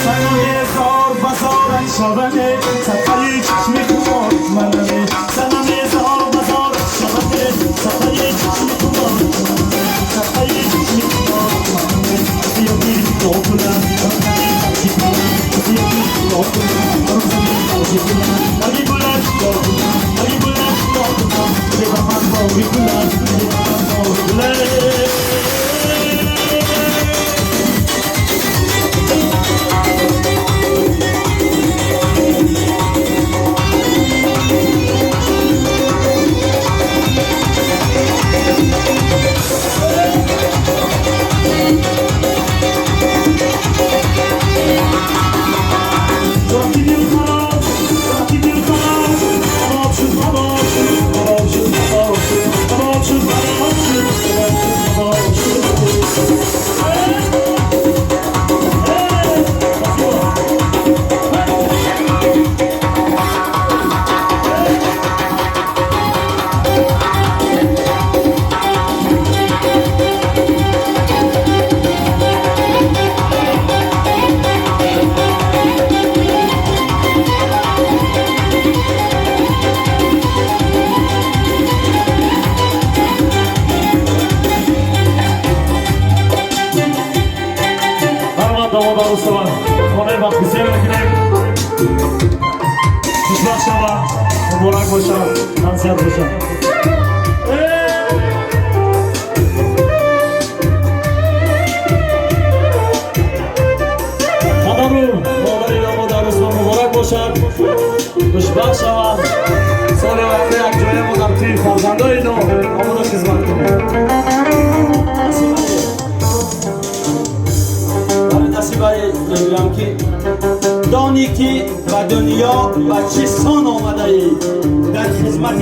سنای زار بزارت شونه صفای چشم کمار منه سنای زار بزارت شونه صفای چشم کمار منه صفای چشم کمار منه سیاهی دوبلند سیاهی دوبلند سیاهی بلند سیاهی بلند ببرم باوی بلند ببرم باوی بلند دوستان خانه وقت بسیار میکنیم خوشبخت شما مبارک باشم تنسیت باشم مادرو مادری و مادر روزما مبارک باشد خوشبخت شوم سال وقتی یک جای ما در توی فرزندای نو آماده خدمت کنیم میگم که دانی که به دنیا و چه سان آمده ای در خدمت